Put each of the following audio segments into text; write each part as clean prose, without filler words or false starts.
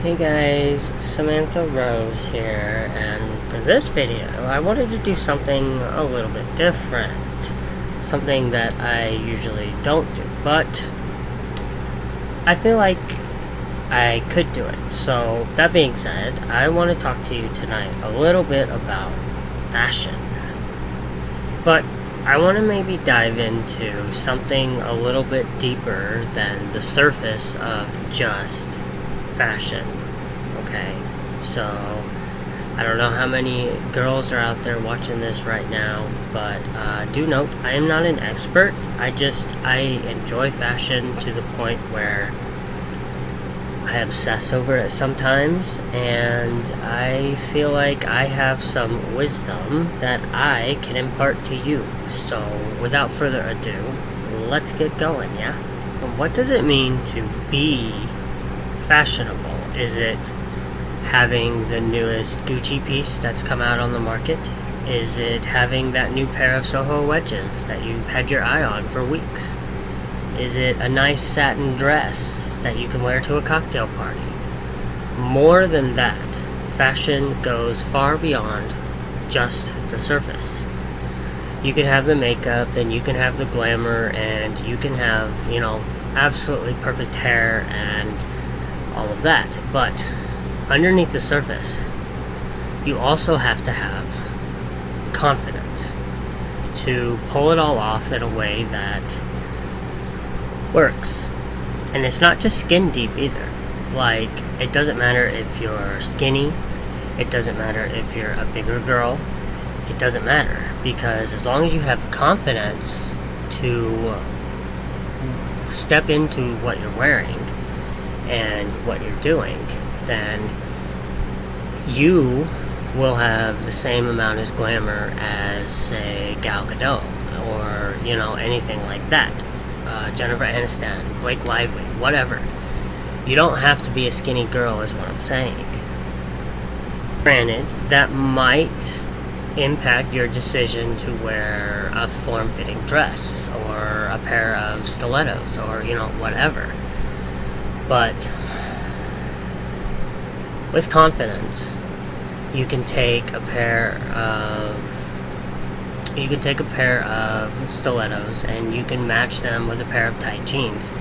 Hey guys, Samantha Rose here, and for this video I wanted to do something a little bit different. Something that I usually don't do, but I feel like I could do it. So that being said, I want to talk to you tonight a little bit about fashion. But I want to maybe dive into something a little bit deeper than the surface of just fashion. Okay, so I don't know how many girls are out there watching this right now, but do note I am not an expert. I enjoy fashion to the point where I obsess over it sometimes, and I feel like I have some wisdom that I can impart to you. So without further ado, let's get going, yeah? What does it mean to be fashionable? Is it having the newest Gucci piece that's come out on the market? Is it having that new pair of Soho wedges that you've had your eye on for weeks? Is it a nice satin dress that you can wear to a cocktail party? More than that, fashion goes far beyond just the surface. You can have the makeup, and you can have the glamour, and you can have, absolutely perfect hair and all of that, but underneath the surface you also have to have confidence to pull it all off in a way that works. And it's not just skin deep either. Like, it doesn't matter if you're skinny, it doesn't matter if you're a bigger girl, it doesn't matter, because as long as you have confidence to step into what you're wearing and what you're doing, then you will have the same amount as glamour as, say, Gal Gadot, or, anything like that. Jennifer Aniston, Blake Lively, whatever. You don't have to be a skinny girl, is what I'm saying. Granted, that might impact your decision to wear a form-fitting dress, or a pair of stilettos, or, whatever. But with confidence, you can take a pair of stilettos and you can match them with a pair of tight jeans,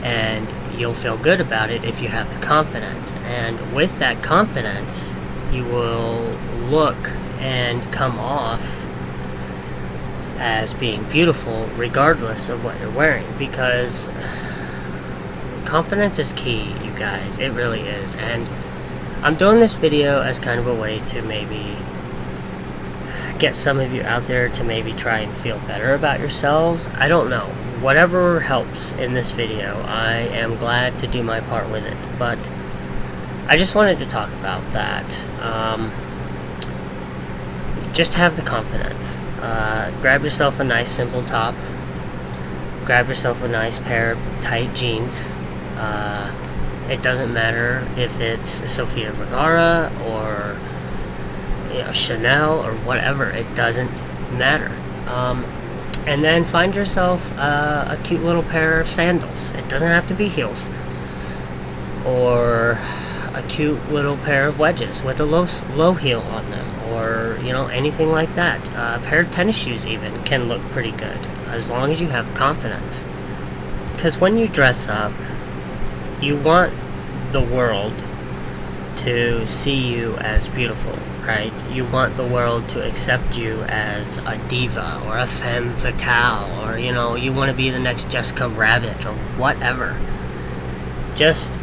and you'll feel good about it if you have the confidence. And with that confidence, you will look and come off as being beautiful regardless of what you're wearing, because confidence is key, you guys. It really is. And I'm doing this video as kind of a way to maybe get some of you out there to maybe try and feel better about yourselves. I don't know. Whatever helps in this video, I am glad to do my part with it. But I just wanted to talk about that. Just have the confidence. Grab yourself a nice simple top. Grab yourself a nice pair of tight jeans. It doesn't matter if it's Sofia Vergara or Chanel or whatever. It doesn't matter. And then find yourself a cute little pair of sandals. It doesn't have to be heels. Or a cute little pair of wedges with a low heel on them, or anything like that. A pair of tennis shoes even can look pretty good, as long as you have confidence. Because when you dress up, you want the world to see you as beautiful, right? You want the world to accept you as a diva or a femme fatale, or you want to be the next Jessica Rabbit or whatever. Just,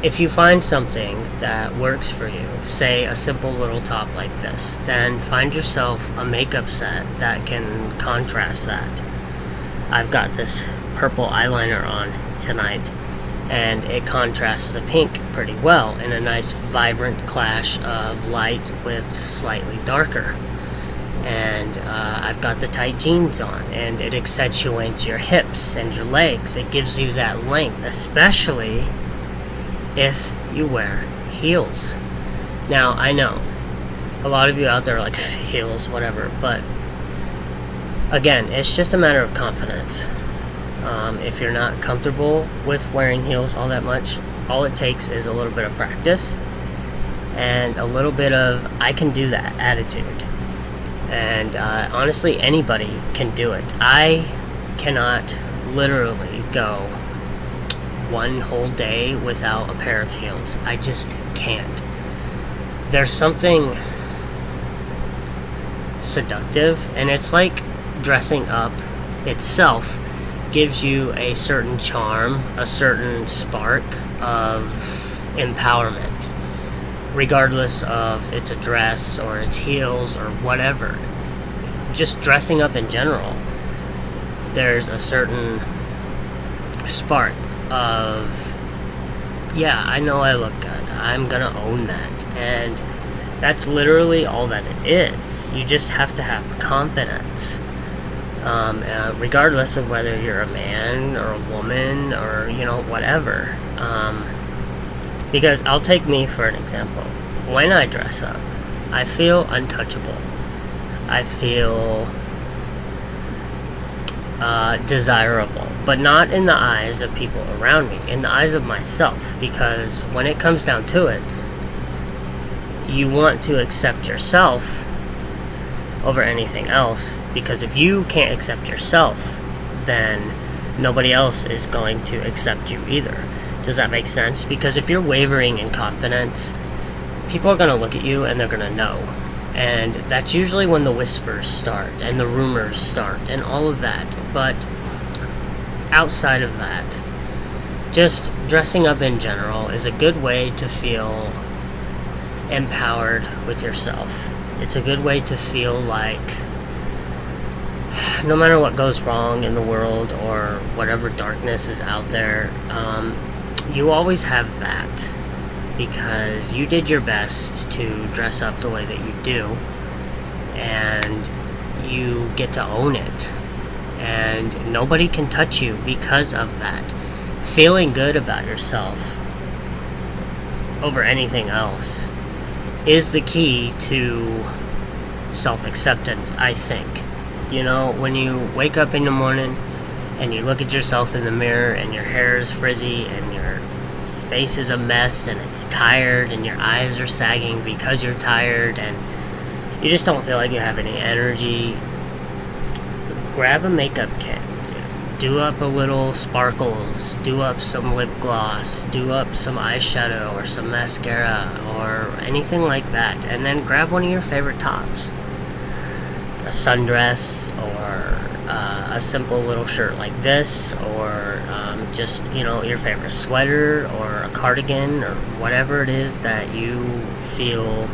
if you find something that works for you, say a simple little top like this, then find yourself a makeup set that can contrast that. I've got this purple eyeliner on tonight, and it contrasts the pink pretty well in a nice vibrant clash of light with slightly darker. And I've got the tight jeans on, and it accentuates your hips and your legs. It gives you that length, especially if you wear heels. Now, I know a lot of you out there are like, heels, whatever, but again, it's just a matter of confidence. If you're not comfortable with wearing heels all that much, all it takes is a little bit of practice and a little bit of I can do that attitude. And honestly, anybody can do it. I cannot literally go one whole day without a pair of heels. I just can't. There's something seductive, and it's like dressing up itself gives you a certain charm, a certain spark of empowerment, regardless of it's a dress or it's heels or whatever. Just dressing up in general, there's a certain spark of, yeah, I know I look good, I'm gonna own that. And that's literally all that it is. You just have to have confidence, regardless of whether you're a man or a woman or whatever. Because I'll take me for an example. When I dress up, I feel untouchable. I feel desirable, but not in the eyes of people around me, in the eyes of myself. Because when it comes down to it, you want to accept yourself over anything else, because if you can't accept yourself, then nobody else is going to accept you either. Does that make sense? Because if you're wavering in confidence, people are going to look at you and they're going to know. And that's usually when the whispers start and the rumors start and all of that. But outside of that, just dressing up in general is a good way to feel empowered with yourself. It's a good way to feel like no matter what goes wrong in the world or whatever darkness is out there, you always have that because you did your best to dress up the way that you do, and you get to own it, and nobody can touch you because of that. Feeling good about yourself over anything else is the key to self-acceptance, I think. When you wake up in the morning and you look at yourself in the mirror and your hair is frizzy and your face is a mess and it's tired and your eyes are sagging because you're tired and you just don't feel like you have any energy, grab a makeup kit. Do up a little sparkles, do up some lip gloss, do up some eyeshadow or some mascara or anything like that, and then grab one of your favorite tops. A sundress or a simple little shirt like this, or just your favorite sweater or a cardigan or whatever it is that you feel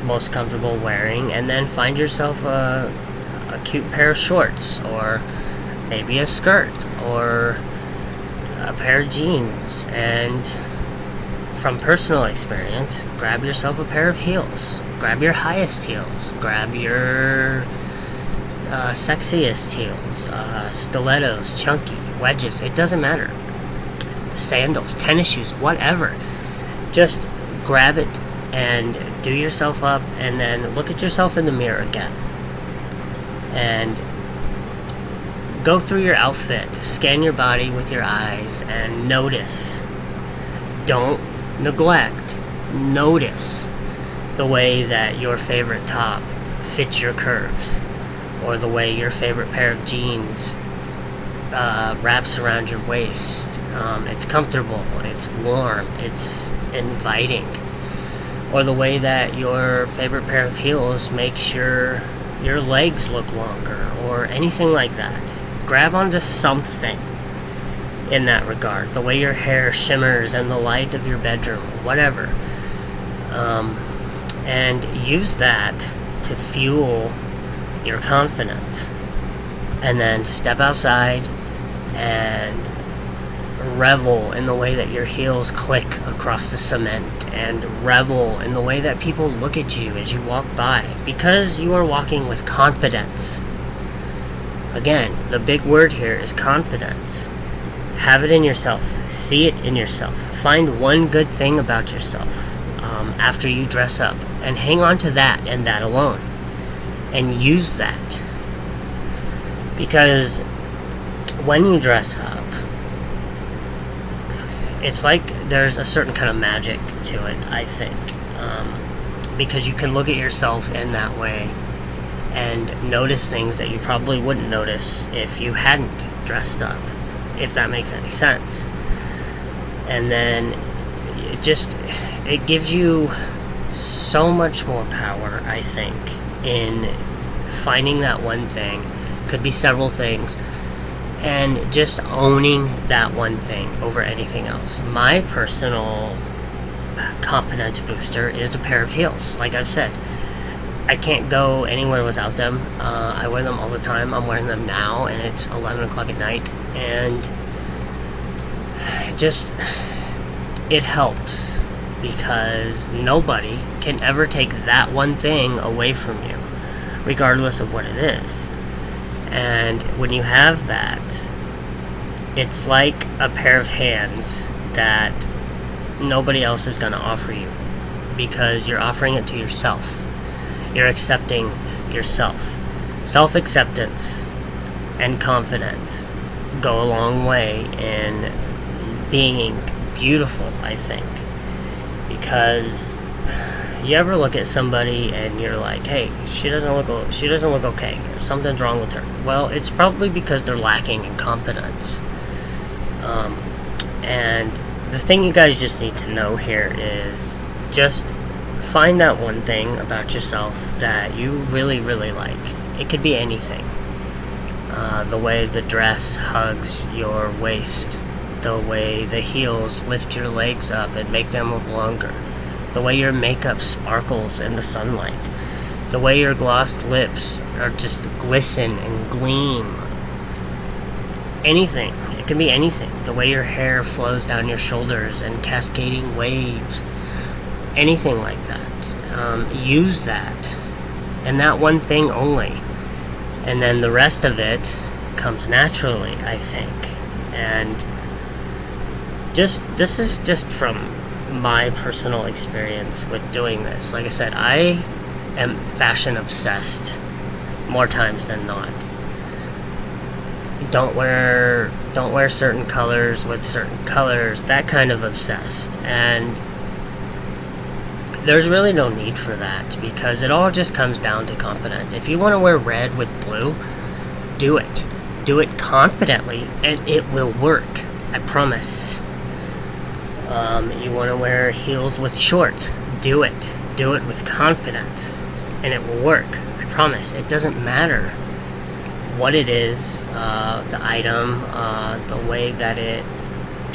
most comfortable wearing, and then find yourself a cute pair of shorts or maybe a skirt or a pair of jeans. And from personal experience, grab yourself a pair of heels. Grab your highest heels. Grab your sexiest heels. Stilettos, chunky, wedges. It doesn't matter. Sandals, tennis shoes, whatever. Just grab it and do yourself up, and then look at yourself in the mirror again. And go through your outfit. Scan your body with your eyes and notice. Don't neglect. Notice the way that your favorite top fits your curves, or the way your favorite pair of jeans wraps around your waist. It's comfortable, it's warm, it's inviting. Or the way that your favorite pair of heels makes your legs look longer, or anything like that. Grab onto something in that regard. The way your hair shimmers in the light of your bedroom, whatever. And use that to fuel your confidence. And then step outside and revel in the way that your heels click across the cement, and revel in the way that people look at you as you walk by, because you are walking with confidence. Again, the big word here is confidence. Have it in yourself. See it in yourself. Find one good thing about yourself after you dress up, and hang on to that and that alone, and use that. Because when you dress up, it's like there's a certain kind of magic to it, I think. Because you can look at yourself in that way and notice things that you probably wouldn't notice if you hadn't dressed up, if that makes any sense. And then it gives you so much more power, I think, in finding that one thing. Could be several things, and just owning that one thing over anything else. My personal confidence booster is a pair of heels. Like I've said, I can't go anywhere without them. I wear them all the time. I'm wearing them now, and it's 11 o'clock at night, and it helps, because nobody can ever take that one thing away from you, regardless of what it is. And when you have that, it's like a pair of hands that nobody else is going to offer you, because you're offering it to yourself. You're accepting yourself. Self-acceptance and confidence go a long way in being beautiful, I think. Because you ever look at somebody and you're like, hey, she doesn't look okay. Something's wrong with her. Well, it's probably because they're lacking in confidence. And the thing you guys just need to know here is just find that one thing about yourself that you really, really like. It could be anything. The way the dress hugs your waist, the way the heels lift your legs up and make them look longer, the way your makeup sparkles in the sunlight, the way your glossed lips are just glisten and gleam. Anything. It can be anything. The way your hair flows down your shoulders and cascading waves. Anything like that. Use that. And that one thing only. And then the rest of it comes naturally, I think. And this is just from my personal experience with doing this. Like I said, I am fashion obsessed more times than not. Don't wear certain colors with certain colors, that kind of obsessed. And there's really no need for that, because it all just comes down to confidence. If you want to wear red with blue, do it. Do it confidently, and it will work. I promise. You want to wear heels with shorts, do it. Do it with confidence, and it will work. I promise. It doesn't matter what it is, the item, the way that it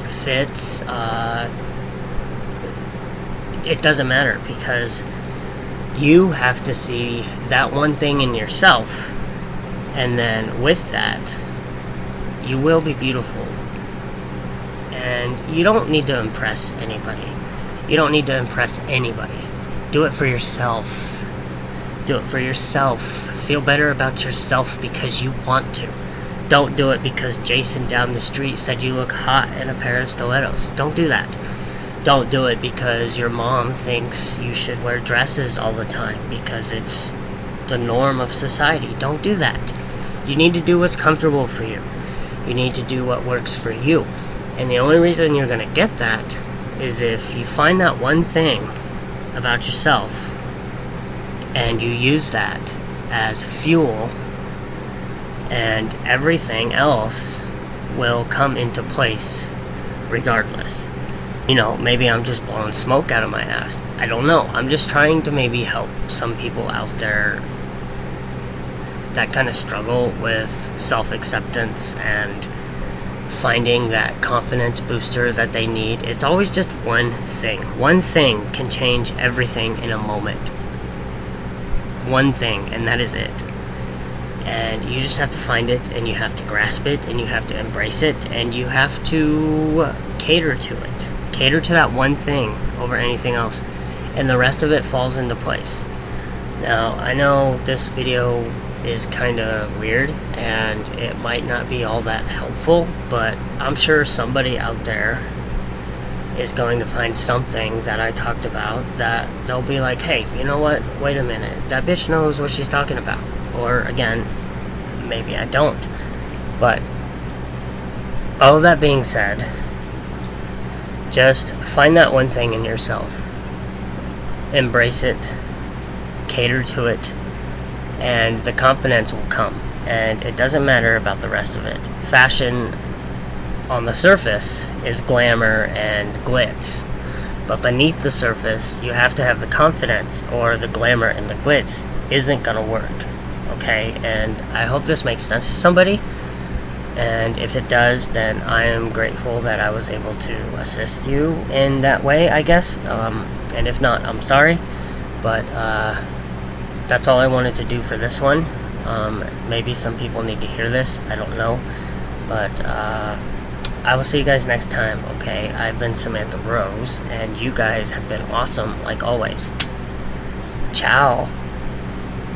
fits. It doesn't matter, because you have to see that one thing in yourself, and then with that, you will be beautiful. And you don't need to impress anybody. You don't need to impress anybody. Do it for yourself. Do it for yourself. Feel better about yourself because you want to. Don't do it because Jason down the street said you look hot in a pair of stilettos. Don't do that. Don't do it because your mom thinks you should wear dresses all the time because it's the norm of society. Don't do that. You need to do what's comfortable for you. You need to do what works for you. And the only reason you're going to get that is if you find that one thing about yourself and you use that as fuel, and everything else will come into place regardless. You know, maybe I'm just blowing smoke out of my ass. I don't know. I'm just trying to maybe help some people out there that kind of struggle with self-acceptance and finding that confidence booster that they need. It's always just one thing. One thing can change everything in a moment. One thing, and that is it. And you just have to find it, and you have to grasp it, and you have to embrace it, and you have to cater to it. Cater to that one thing over anything else, and the rest of it falls into place. Now, I know this video is kind of weird, and it might not be all that helpful, but I'm sure somebody out there is going to find something that I talked about that they'll be like, hey, you know what? Wait a minute. That bitch knows what she's talking about. Or, again, maybe I don't. But All that being said, just find that one thing in yourself, embrace it, cater to it, and the confidence will come. And it doesn't matter about the rest of it. Fashion on the surface is glamour and glitz, but beneath the surface you have to have the confidence, or the glamour and the glitz isn't gonna work. Okay, and I hope this makes sense to somebody, and if it does, then I am grateful that I was able to assist you in that way, I guess. And if not, I'm sorry, but that's all I wanted to do for this one. Maybe some people need to hear this, I don't know, but I will see you guys next time. Okay, I've been Samantha Rose, and you guys have been awesome like always. Ciao.